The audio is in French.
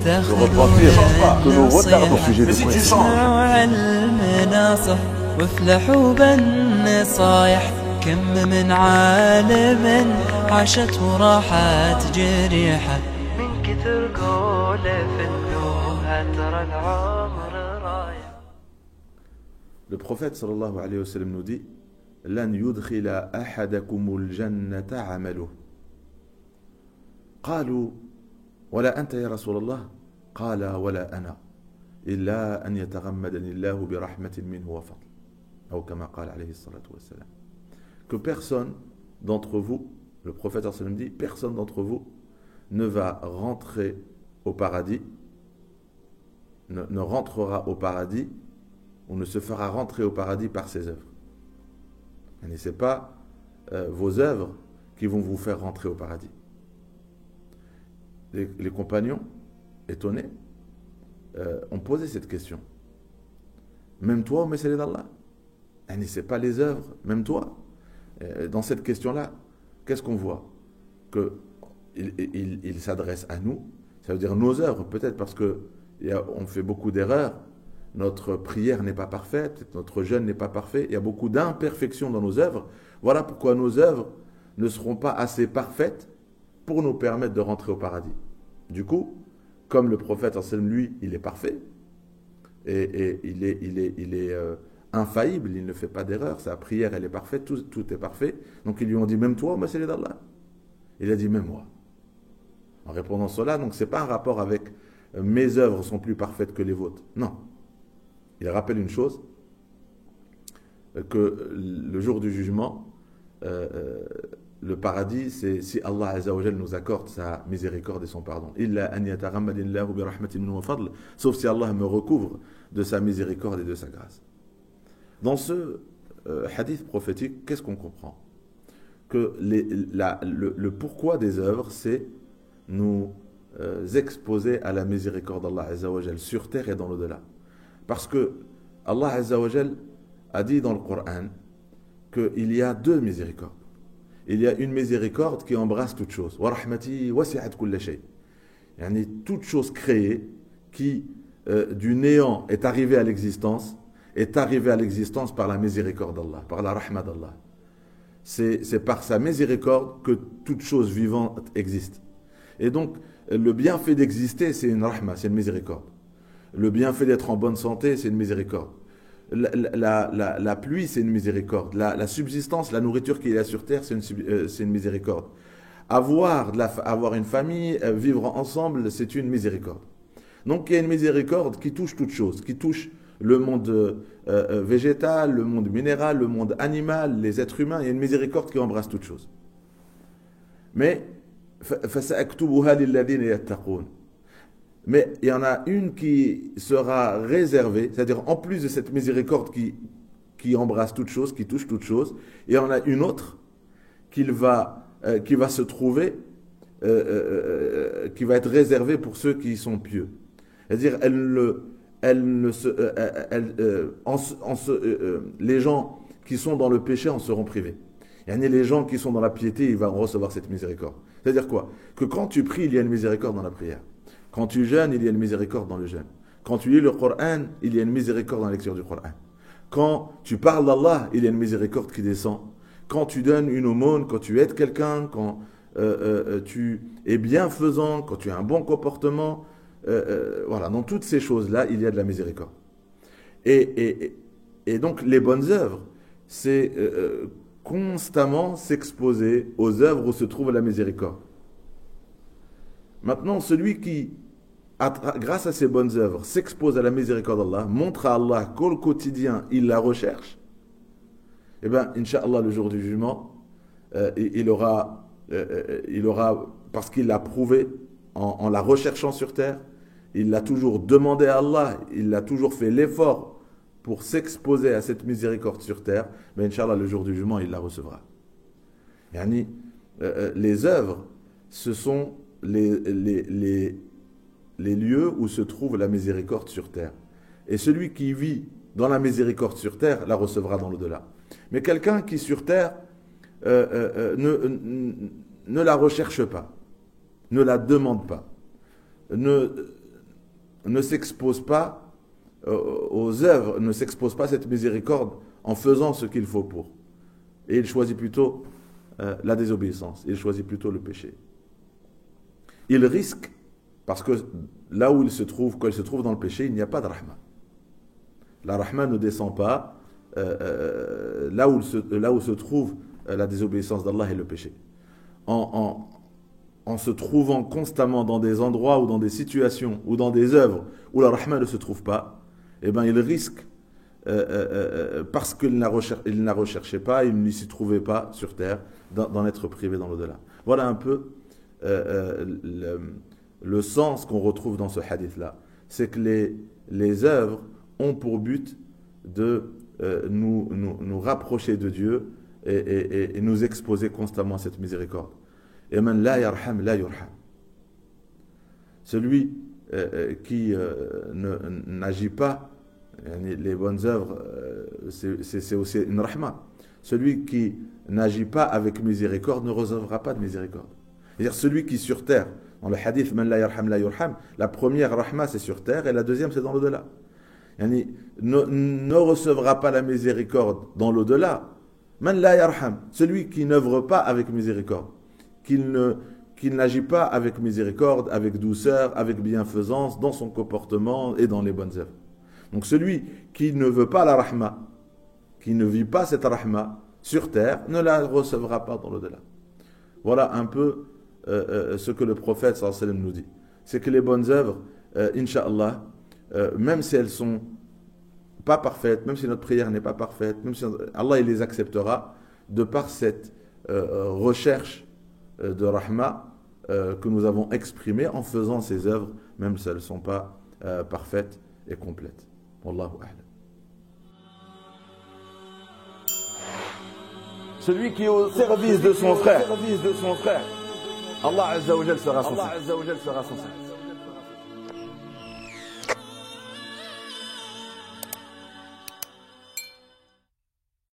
de repentir que nous retardons au sujet de وافلحوا بالنصايح كم من عالم عاشت وراحت جريحة من كثر قوله في اللوحة ترى العمر رايح. Le prophète sallallahu alayhi wa sallam nous dit لن يدخل أحدكم الجنة عمله قالوا ولا أنت يا رسول الله قال ولا أنا إلا أن يتغمدني الله برحمة منه وفضل أو كما قال عليه الصلاة والسلام. Que personne d'entre vous, le prophète sallallahu alayhi wa sallam dit, personne d'entre vous ne va rentrer au paradis, ne rentrera au paradis ou ne se fera rentrer au paradis par ses œuvres. Et ce n'est pas vos œuvres qui vont vous faire rentrer au paradis. Les compagnons, étonnés, ont posé cette question. Même toi, au messager d'Allah, ce n'est pas les œuvres, même toi. Dans cette question-là, qu'est-ce qu'on voit? Qu'il s'adresse à nous, ça veut dire nos œuvres, peut-être parce qu'on fait beaucoup d'erreurs, notre prière n'est pas parfaite, notre jeûne n'est pas parfait, il y a beaucoup d'imperfections dans nos œuvres. Voilà pourquoi nos œuvres ne seront pas assez parfaites pour nous permettre de rentrer au paradis. Du coup, comme le prophète, lui, il est parfait, et il est infaillible, il ne fait pas d'erreur, sa prière, elle est parfaite, tout est parfait. Donc ils lui ont dit, même toi, messager d'Allah? Il a dit, même moi. En répondant cela, donc c'est pas un rapport avec mes œuvres sont plus parfaites que les vôtres. Non. Il rappelle une chose, que le jour du jugement, le paradis, c'est si Allah Azza wa Jal nous accorde sa miséricorde et son pardon. Sauf si Allah me recouvre de sa miséricorde et de sa grâce. Dans ce hadith prophétique, qu'est-ce qu'on comprend? Que le pourquoi des œuvres, c'est nous exposer à la miséricorde d'Allah Azza wa Jal sur terre et dans l'au-delà. Parce que Allah Azza wa Jal a dit dans le Coran qu'il y a deux miséricordes. Il y a une miséricorde qui embrasse toute chose. Wa rahmati wasi'at kulla shay. Yani toute chose créée qui du néant est arrivée à l'existence par la miséricorde d'Allah, par la rahma d'Allah. C'est par sa miséricorde que toute chose vivante existe. Et donc le bienfait d'exister, c'est une rahma, c'est une miséricorde. Le bienfait d'être en bonne santé, c'est une miséricorde. La pluie, c'est une miséricorde. La subsistance, la nourriture qu'il y a sur terre, c'est une miséricorde. Avoir une famille, vivre ensemble, c'est une miséricorde. Donc il y a une miséricorde qui touche toute chose, qui touche le monde végétal, le monde minéral, le monde animal, les êtres humains. Il y a une miséricorde qui embrasse toute chose. Mais Mais il y en a une qui sera réservée, c'est-à-dire en plus de cette miséricorde qui embrasse toute chose, qui touche toute chose, et il y en a une autre qui va se trouver, qui va être réservée pour ceux qui sont pieux. C'est-à-dire, les gens qui sont dans le péché en seront privés. Les gens qui sont dans la piété, ils vont recevoir cette miséricorde. C'est-à-dire quoi? Que quand tu pries, il y a une miséricorde dans la prière. Quand tu jeûnes, il y a une miséricorde dans le jeûne. Quand tu lis le Coran, il y a une miséricorde dans la lecture du Coran. Quand tu parles d'Allah, il y a une miséricorde qui descend. Quand tu donnes une aumône, quand tu aides quelqu'un, quand tu es bienfaisant, quand tu as un bon comportement, voilà, dans toutes ces choses-là, il y a de la miséricorde. Et donc, les bonnes œuvres, c'est constamment s'exposer aux œuvres où se trouve la miséricorde. Maintenant, celui qui, grâce à ses bonnes œuvres, s'expose à la miséricorde d'Allah, montre à Allah qu'au quotidien, il la recherche, eh bien, Inch'Allah, le jour du jugement, il aura, parce qu'il l'a prouvé en la recherchant sur terre, il l'a toujours demandé à Allah, il a toujours fait l'effort pour s'exposer à cette miséricorde sur terre, mais Inch'Allah, le jour du jugement, il la recevra. Yani, les œuvres, ce sont les lieux où se trouve la miséricorde sur terre. Et celui qui vit dans la miséricorde sur terre la recevra dans l'au-delà. Mais quelqu'un qui sur terre ne la recherche pas, ne la demande pas, ne s'expose pas aux œuvres, ne s'expose pas à cette miséricorde en faisant ce qu'il faut pour. Et il choisit plutôt la désobéissance, il choisit plutôt le péché. Il risque, parce que là où il se trouve, quand il se trouve dans le péché, il n'y a pas de rahma. La rahma ne descend pas là où se trouve la désobéissance d'Allah et le péché. En se trouvant constamment dans des endroits ou dans des situations ou dans des œuvres où la rahma ne se trouve pas, eh ben il risque, parce qu'il n'a recherché pas, il ne s'y trouvait pas sur terre, d'en être privé dans l'au-delà. Voilà un peu le sens qu'on retrouve dans ce hadith-là. C'est que les œuvres ont pour but de nous rapprocher de Dieu et nous exposer constamment à cette miséricorde. Et man la yarham la yurham. Celui qui n'agit pas, les bonnes œuvres, c'est aussi une rahma. Celui qui n'agit pas avec miséricorde ne recevra pas de miséricorde. C'est-à-dire celui qui sur terre, dans le hadith man la yarham la yurham, la première rahma c'est sur terre et la deuxième c'est dans l'au-delà. Ne recevra pas la miséricorde dans l'au-delà. Man la yarham, celui qui n'œuvre pas avec miséricorde, qu'il n'agit pas avec miséricorde, avec douceur, avec bienfaisance dans son comportement et dans les bonnes œuvres. Donc celui qui ne veut pas la rahma, qui ne vit pas cette rahma sur terre, ne la recevra pas dans l'au-delà. Voilà un peu ce que le prophète sallallahu alayhi wa sallam nous dit. C'est que les bonnes œuvres, incha'Allah, même si elles sont pas parfaites, même si notre prière n'est pas parfaite, même si Allah il les acceptera de par cette recherche de rahma que nous avons exprimée en faisant ces œuvres, même si elles ne sont pas parfaites et complètes. Wallahu a'lam. Celui qui est au service de son frère, Allah Azza wa Jal sera son service.